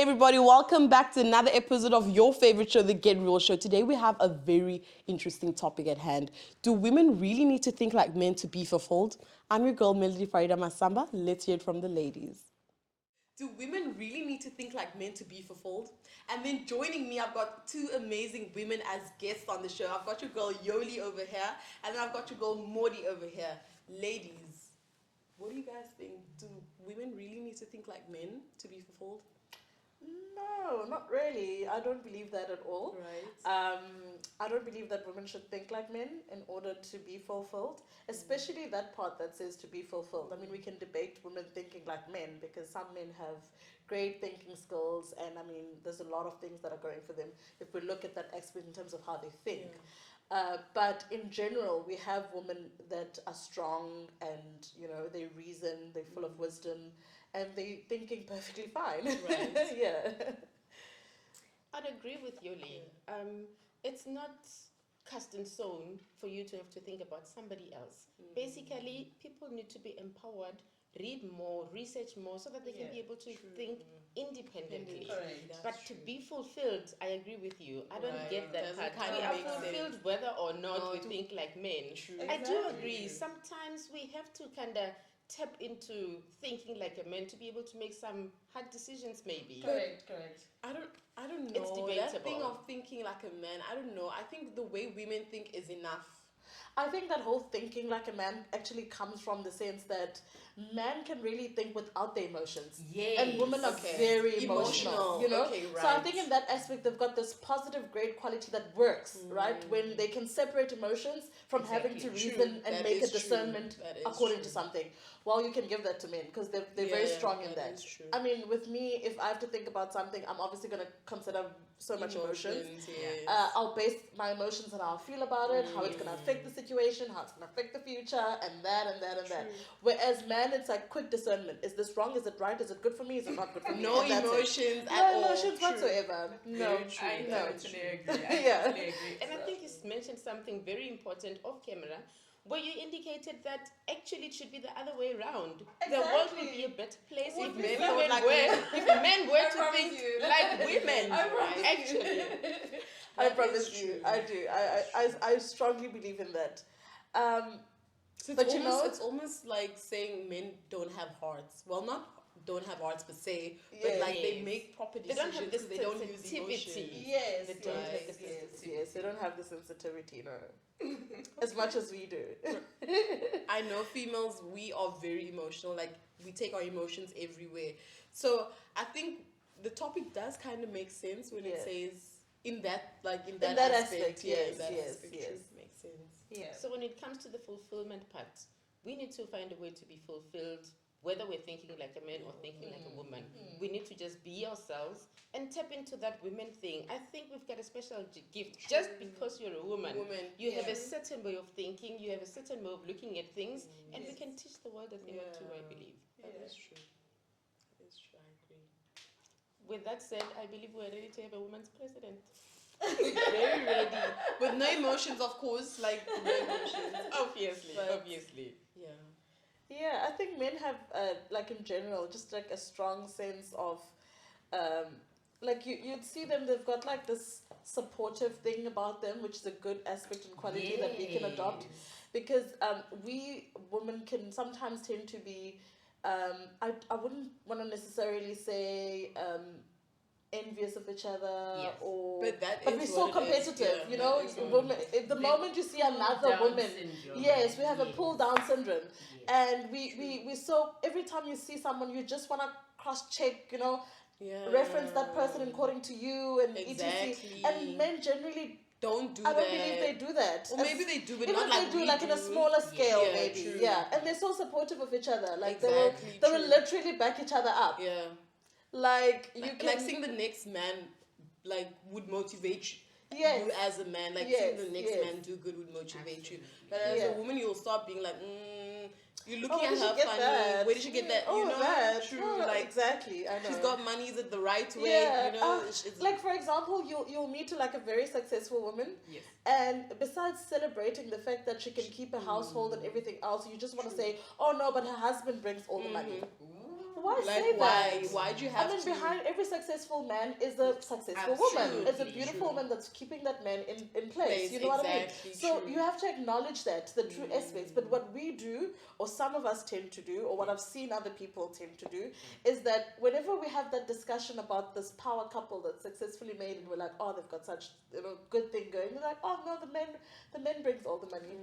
everybody, welcome back to another episode of your favorite show, The Get Real Show. Today we have a very interesting topic at hand. Do women really need to think like men to be fulfilled? I'm your girl, Melody Farida Masamba. Let's hear it from the ladies. Do women really need to think like men to be fulfilled? And then joining me, I've got two amazing women as guests on the show. I've got your girl Yoli over here, and then I've got your girl Modi over here. Ladies, what do you guys think? Do women really need to think like men to be fulfilled? No, not really. I don't believe that at all. Right. I don't believe that women should think like men in order to be fulfilled, especially that part that says to be fulfilled. I mean, we can debate women thinking like men because some men have great thinking skills, and I mean, there's a lot of things that are going for them if we look at that aspect in terms of how they think. But in general, we have women that are strong and, you know, they reason, they're full of wisdom, and they're thinking perfectly fine. Right. Yeah. I'd agree with Yoli. It's not cast in stone for you to have to think about somebody else. Basically, people need to be empowered, read more, research more, so that they can be able to think independently. But to be fulfilled, I agree with you. I don't get that Doesn't part. kinda We are make fulfilled sense. whether or not No, we think like men. I do agree. Sometimes we have to kind of tap into thinking like a man to be able to make some hard decisions, maybe. Correct. I don't know. It's That thing debatable. of thinking like a man, I don't know. I think the way women think is enough. I think that whole thinking like a man actually comes from the sense that man can really think without their emotions. And women are Okay. very emotional, Emotional. you know? Okay, So I right. think in that aspect, they've got this positive, great quality that works, right? When they can separate emotions from having to True. reason and That make a is true. discernment That is according true. to something. Well, you can give that to men because they're very Yeah, strong in that that. is true. I mean, with me, if I have to think about something, I'm obviously going to consider so much emotions. Yes. I'll base my emotions on how I feel about it, how it's going to affect the situation, how it's going to affect the future, and that. Whereas man, it's like quick discernment. Is this wrong? Is it right? Is it good for me? Is it not good for me? No And that's it. emotions at No all. emotions whatsoever. No. I No. totally agree. I Yeah. totally agree. And I think you mentioned something very important off camera, where you indicated that actually it should be the other way around. The world would be a better place if be men so were, like if men were to promise think you. like women. I promise you. Actually. I That promise is you. true. I do. I strongly believe in that. So But you know- it's almost like saying men don't have hearts. Well, not don't have hearts per se, but Yes. like they make proper They don't decisions have this because they don't use sensitivity. emotions. Yes, They don't have yes, the yes, sensitivity. yes. They don't have the sensitivity, no. As much as we do. I know females, we are very emotional. Like we take our emotions everywhere. So I think the topic does kind of make sense when it Yeah. says in that that aspect, Yeah, yes, in that yes, aspect, yes. true, makes sense. Yeah. So when it comes to the fulfillment part, we need to find a way to be fulfilled, whether we're thinking like a man or thinking like a woman. We need to just be ourselves and tap into that women thing. I think we've got a special gift just because you're a woman. You have a certain way of thinking, you have a certain way of looking at things, and we can teach the world a thing or two, I believe. That is true. That is true, I agree. With that said, I believe we're ready to have a woman's president. Very ready. With no emotions, of course, like no emotions. Obviously, But- obviously. Yeah. Yeah, I think men have, like in general, just like a strong sense of, like you'd see them, they've got like this supportive thing about them, which is a good aspect and quality that we can adopt. Because we women can sometimes tend to be, I wouldn't want to necessarily say envious of each other Yes. or But that but is we're so what it is, competitive, yeah, you know. that is what it Women, if the moment you see another Down woman, syndrome. yes, we have a Yes. pull down syndrome, Yes. and we so every time you see someone, you just want to cross check, you know, Yeah. reference that person according to you and Exactly. etc. And men generally, Don't do I that. don't believe they do that. Or maybe they do, but Even not if like they do, we like in a do. smaller scale, Yeah, maybe. true. Yeah, and they're so supportive of each other. Like Exactly, they will true. literally back each other up. Yeah. Like you Like, can, like seeing the next man like would motivate Yes. you as a man. Like Yes, seeing the next yes. man do good would motivate you. Absolutely. But as Yeah. a woman, you'll start being like, you're looking where at did she her get funny. that? Where did she get that? Oh, You know, that. true. Oh, like exactly. I know. she's got money. Is it the right way? Yeah, You know, like for example, you'll meet like a very successful woman, Yes. and besides celebrating the fact that she can keep a household and everything else, you just want to say, oh no, but her husband brings all the money. Ooh. why Like, say why? that? Why do you have I mean, to? behind every successful man is a successful woman. It's a Absolutely. beautiful True. woman that's keeping that man in place. Place, You know what I mean? exactly, So true. you have to acknowledge that, the true aspects. But what we do, or some of us tend to do, or what I've seen other people tend to do, is that whenever we have that discussion about this power couple that's successfully made, and we're like, oh, they've got such good thing going. We're like, oh no, the man brings all the money.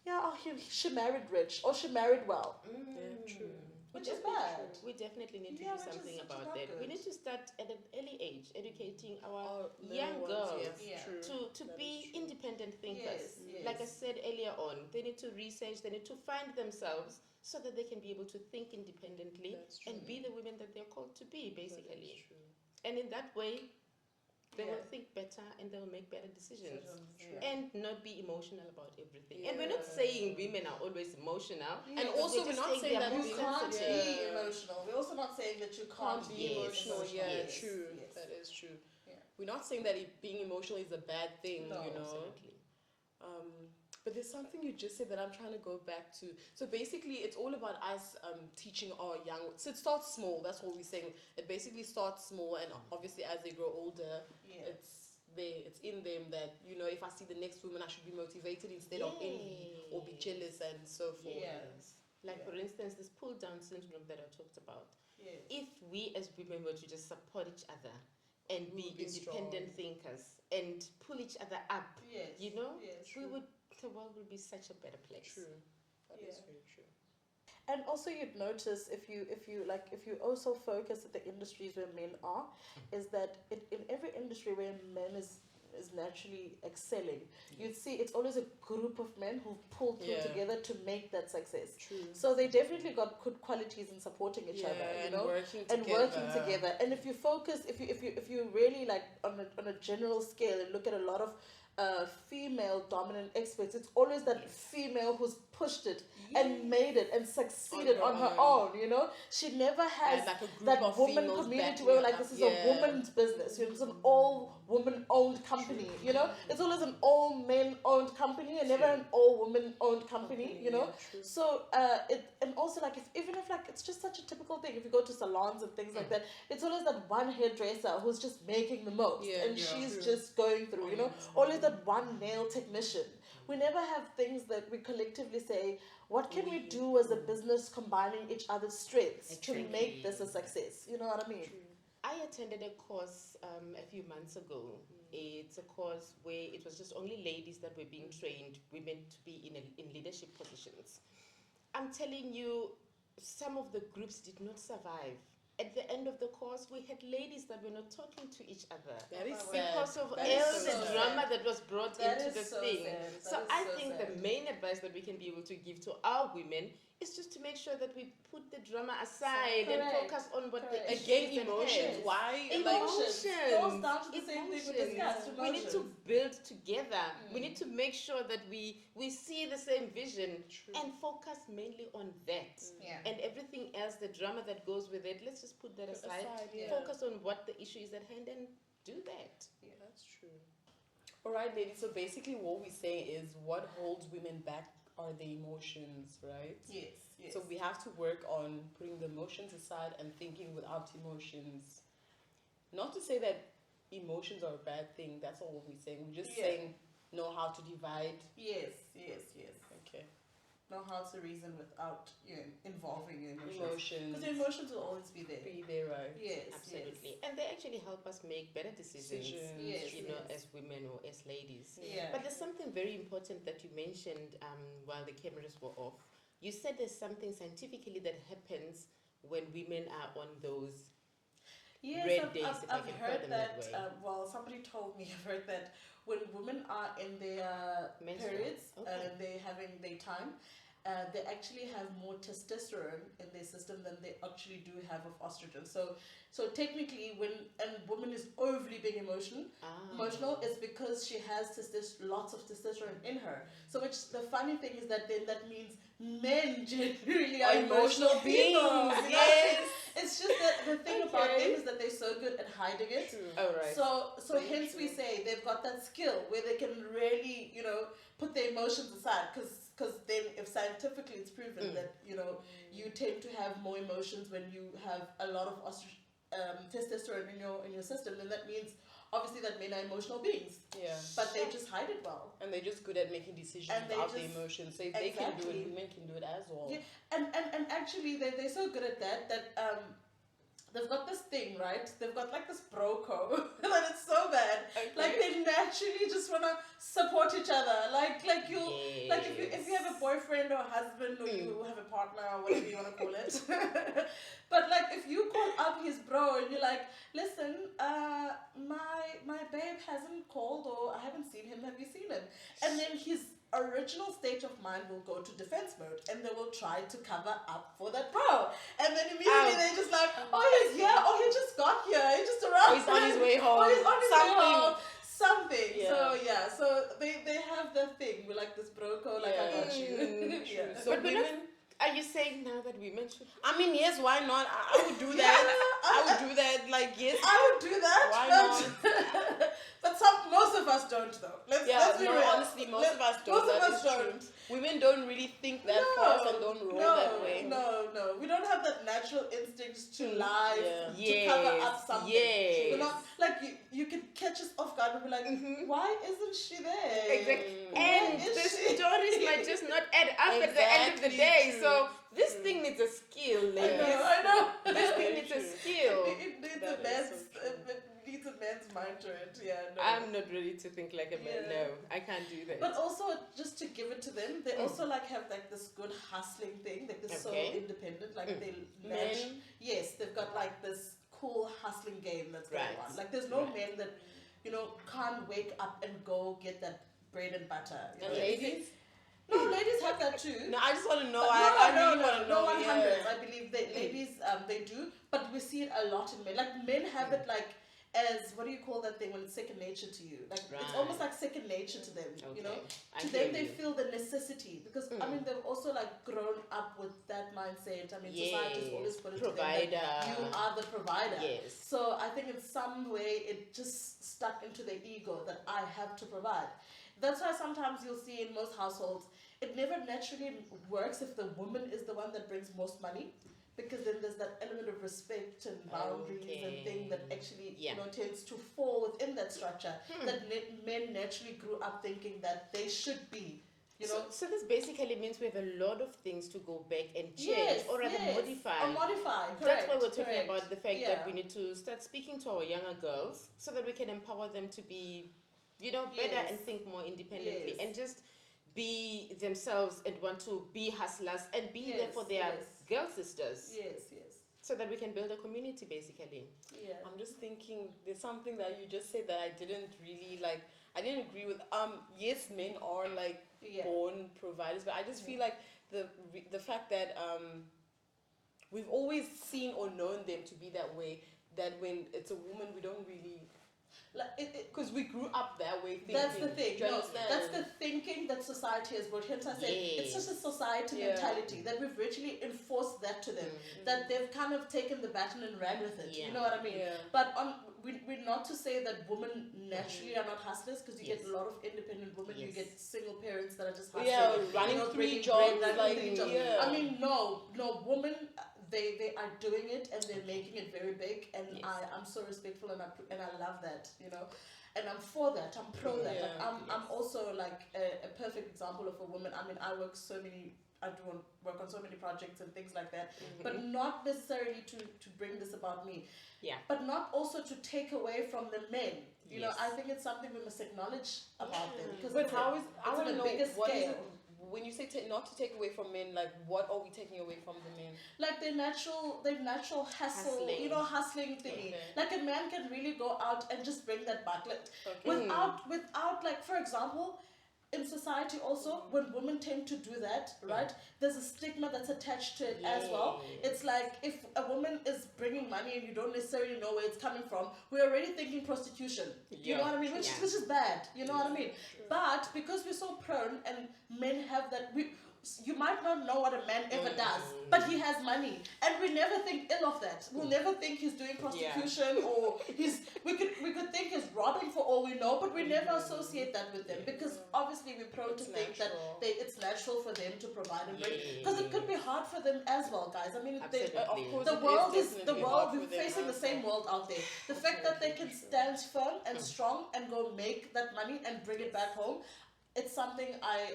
Yeah, oh, she married rich, or she married well. Yeah, true. Which is Definitely- bad. We definitely need to Yeah, do which is something not about that. We good. need to start at an early age educating our Oh, young little ones, girls yes, Yeah. true. to That be is true. independent thinkers. Yes, Like I yes. said earlier on, they need to research, they need to find themselves so that they can be able to think independently That's true. and be the women that they're called to be, basically. That is true. And in that way, they will Yeah. think better and they will make better decisions. True. And not be emotional about everything. And we're not saying women are always emotional. Yeah, And but also, we're just not saying they are that You more we can't sensitive. be Yeah. emotional. We're also not saying that you Can't can't be Yes, emotional. emotional. Yeah, yes, true. yes. That is true. Yeah. We're not saying that being emotional is a bad thing, No, you know. Absolutely. But there's something you just said that I'm trying to go back to. So basically, it's all about us teaching our young. So it starts small. That's what we're saying. It basically starts small, and obviously as they grow older, Yeah. it's in them that, you know, if I see the next woman, I should be motivated instead of envy or be jealous and so forth. Yes. Like, Yeah. for instance, this pull down syndrome that I talked about. Yes. If we as women were to just support each other and We be would be independent strong. thinkers and pull each other up, Yes. you know, Yes. the world would be such a better place. True. That is Yeah. very true. And also, you'd notice if you also focus at the industries where men are, is that in every industry where men is naturally excelling, you'd see it's always a group of men who pull through Yeah. together to make that success. True. So they definitely got good qualities in supporting each Yeah, other, you and know, working and together. working together. And if you focus, if you really like on a general scale and look at a lot of female dominant experts, it's always that Yes. female who's pushed it and made it and succeeded On on her her own. You know, she never has And like a group that of woman females community backing where her like up. this is Yeah. a woman's business. You know, it's an all woman owned company. You know, it's always an all men owned company and never an all woman owned company. You know. Yeah, true. So and also like even if like it's just such a typical thing if you go to salons and things like that, it's always that one hairdresser who's just making the most Yeah, and yeah. she's True. just going through, you know, always that one nail technician. We never have things that we collectively say, what can we do as a business combining each other's strengths to make this a success? You know what I mean? I attended a course a few months ago. It's a course where it was just only ladies that were being trained, women to be in leadership positions. I'm telling you, some of the groups did not survive. At the end of the course, we had ladies that were not talking to each other That is sad. because of That all is the so sad. drama that was brought That into is the so thing. sad. So That is I so think sad. the main advice that we can be able to give to our women is just to make sure that we put the drama aside and Correct. focus on what Correct. the issues Again, at emotions. hand. Why? Emotions. Emotions. Goes down to the same thing we Emotions. discussed, We need to emotions. build together. We need to make sure that we see the same vision True. and focus mainly on that. Yeah. And everything else, the drama that goes with it, let's just put that aside. yeah. Focus on what the issue is at hand and do that. That's true. All right, ladies. So basically, what we're saying is, what holds women back are the emotions, right? Yes. Yes. So we have to work on putting the emotions aside and thinking without emotions. Not to say that emotions are a bad thing. That's all we're saying. We're just Yeah. saying know how to divide. Yes. Yes. Yes. Okay. Know how to reason without involving your emotions. Emotions. Because your emotions will always be there. Be there, right? Yes. Absolutely. And they actually help us make better decisions, Yes, you know, yes. as women or as ladies. Yes. Yeah. But there's something very important that you mentioned while the cameras were off. You said there's something scientifically that happens when women are on those Yes, red days, if I I've can call heard them that. that way. Well, somebody told me. I've heard that when women are in their Menstrual. periods Okay. and they're having their time, they actually have more testosterone in their system than they actually do have of estrogen. So technically, when a woman is overly being emotional, it's because she has lots of testosterone in her. So which the funny thing is that then that means men generally are emotional beings. Yes. It's just that the thing about Okay. them is that they're so good at hiding it. True. All right. So Very hence we true. say they've got that skill where they can really, put their emotions aside because because then if scientifically it's proven that, you know, you tend to have more emotions when you have a lot of testosterone in your system, then that means obviously that men are emotional beings, Yeah. but they just hide it well. And they're just good at making decisions And they without the just- emotions. So if they can do Exactly. it, women can do it as well. Yeah, and actually they're so good at that they've got this thing, right? They've got like this bro code that it's so bad. Okay. Like they naturally just wanna support each other. Like you like if you have a boyfriend or a husband or you have a partner or whatever you wanna call it. But like if you call up his bro and you're like, listen, my babe hasn't called or I haven't seen him, have you seen him? And then his original state of mind will go to defense mode and they will try to cover up for that bro. And then immediately they're just like, oh, he's here, oh, he just got here, he just arrived. Oh, he's on his way home. Oh, he's on his way Something. home. Something. Yeah. So yeah, so they have the thing with like this bro code, like I got you. True. Yeah. So But we're not- women, Are you saying now that women should? I mean, yes, why not? I would do that. I would do that. Like, yes. I would do that. Why but, but most of us don't though. Let's be no, real. honestly, most of us don't. Most of That us is true. don't. Women don't really think that fast and don't roll that way. No. We don't have that natural instinct to lie, Yeah. to cover up something. Yes. We're not like you can catch us off guard and be like, why isn't she there? Exactly. Where And is the she? stories might just not add up at the end of the Exactly, day. true. So this thing needs a skill, ladies. I know. This thing Very needs a true. skill. It needs That a is man's so true. it needs a man's mind to it. Yeah, no. I'm not ready to think like a man. Yeah. No, I can't do that. But also, just to give it to them, they also like have like this good hustling thing. Like they're so Okay. independent. Like they match. Men, Yes, they've got like this cool hustling game that's going Right. on. Like there's no Right. men that, you know, can't wake up and go get that bread and butter. You and know? ladies. No, ladies have that too. No, I just want to know. But I really want to know. no 100. Yeah. I believe that ladies, they do, but we see it a lot in men. Like men have it like as what do you call that thing when it's second nature to you? Like it's almost Right. like second nature to them. Okay. You know, I to hear them they you. feel the necessity because I mean they've also like grown up with that mindset. I mean society's always put it to them Provider. that you are the provider. Yes. So I think in some way it just stuck into their ego that I have to provide. That's why sometimes you'll see in most households it never naturally works if the woman is the one that brings most money, because then there's that element of respect and boundaries and thing that actually Yeah. you know tends to fall within that structure that men naturally grew up thinking that they should be. You know, So this basically means we have a lot of things to go back and change or rather modify. Or modify. That's why we're correct, talking correct. about the fact Yeah. that we need to start speaking to our younger girls so that we can empower them to be, you know, better Yes. and think more independently Yes. and just be themselves and want to be hustlers and be there for their Yes. girl sisters Yes. so that we can build a community basically. Yeah. I'm just thinking there's something that you just said that I didn't really like. I didn't agree with. Yes, men are like Yeah. born providers, but I just feel like the fact that we've always seen or known them to be that way. That when it's a woman, we don't really Like because we grew up that way. Thinking, that's the thing. Do you No, understand? that's the thinking that society has brought. Hence, I say it's just a society Yeah. mentality that we've virtually enforced that to them. That they've kind of taken the baton and ran with it. Yeah. You know what I mean? Yeah. But we're not to say that women naturally are not hustlers, because you Yes. get a lot of independent women. You Yes. get single parents that are just hustling. Yeah, you running know, 3 bringing jobs, bread, running like, 3 jobs. yeah. I mean, no, women. They are doing it and they're making it very big, and Yes. I'm so respectful and I love that, you know, and I'm for that. I'm pro that. Like, Yeah. I'm also like a perfect example of a woman. I mean, I work work on so many projects and things like that, but not necessarily to bring this about me. Yeah. But not also to take away from the men. You know, Yes. I think it's something we must acknowledge about them, because But it's how is I it's want on to a know bigger what is scale. it when you say not to take away from men? Like, what are we taking away from the men? like their natural hustle, Hustling. you know, hustling thingy. Okay. Like a man can really go out and just bring that back, like Okay. without like, for example, in society also, when women tend to do that, right, there's a stigma that's attached to it as well. It's like if a woman is bringing money and you don't necessarily know where it's coming from, we're already thinking prostitution. You know what I mean? Which is bad. You know what I mean? But because we're so prone and men have that, you might not know what a man ever does, but he has money, and we never think ill of that. We'll never think he's doing prostitution or we could think he's robbing for all we know, but we never associate that with them because obviously we're prone to think that it's natural for them to provide and bring, because it could be hard for them as well, guys. I mean, Absolutely. the world we're facing the same world out there. The fact that they can stand firm and strong and go make that money and bring it back home, it's something I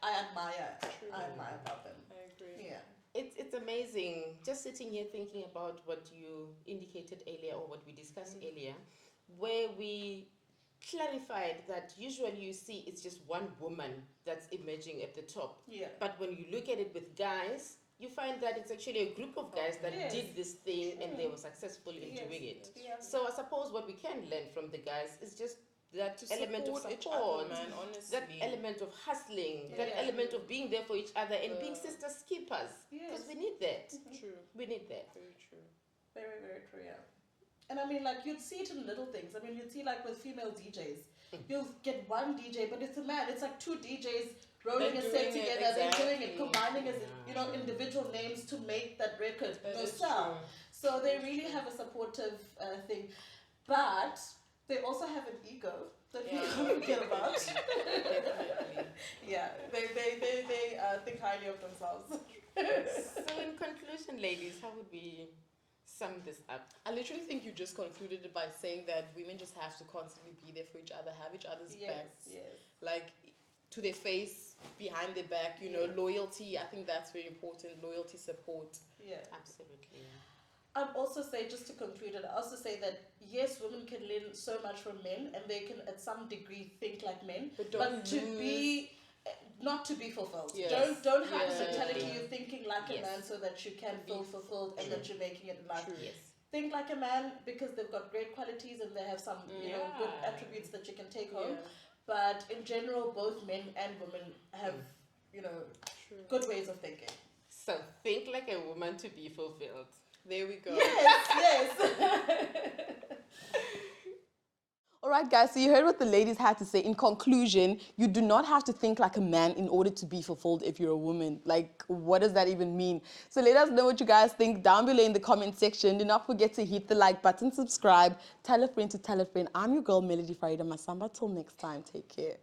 admire. I admire about them. I agree. Yeah. It's amazing just sitting here thinking about what you indicated earlier or what we discussed earlier, where we clarified that usually you see it's just one woman that's emerging at the top. Yeah. But when you look at it with guys, you find that it's actually a group of guys that Yes. did this thing and they were successful in Yes. doing it. Yeah. So I suppose what we can learn from the guys is just that To element of support each support, other, man, honestly. that element of hustling, that Yeah. element of being there for each other and being sisters keepers. Because Yes. we need that. True. We need that. Very true. Very, very true, yeah. And I mean, like, you'd see it in little things. I mean, you'd see, like, with female DJs, you'll get one DJ, but it's a man. It's like two DJs rolling They're a set doing it, together. They're doing it, exactly. combining as, individual names to make that record That go is sell. true. So they really have a supportive thing. But they also have an ego that we don't care about. Definitely. Yeah, they think highly of themselves. So in conclusion, ladies, how would we sum this up? I literally think you just concluded it by saying that women just have to constantly be there for each other, have each other's backs, yes. like to their face, behind their back, loyalty. I think that's very important. Loyalty, support. Yeah. Absolutely. I'd also say, just to conclude it, I also say that yes, women can learn so much from men, and they can, at some degree, think like men, But don't to lose- be, not to be fulfilled. Yes. Don't have Yeah. the mentality you're thinking like a Yes. man so that you can feel fulfilled and that you're making it in life. True. Yes. Think like a man because they've got great qualities and they have some good Yeah. attributes that you can take home. Yeah. But in general, both men and women have True. good ways of thinking. So think like a woman to be fulfilled. There we go. Yes. All right, guys, so you heard what the ladies had to say. In conclusion, you do not have to think like a man in order to be fulfilled if you're a woman. Like, what does that even mean? So let us know what you guys think down below in the comment section. Do not forget to hit the like button, subscribe, tell a friend to tell a friend. I'm your girl, Melody Farida Masamba. Till next time, take care.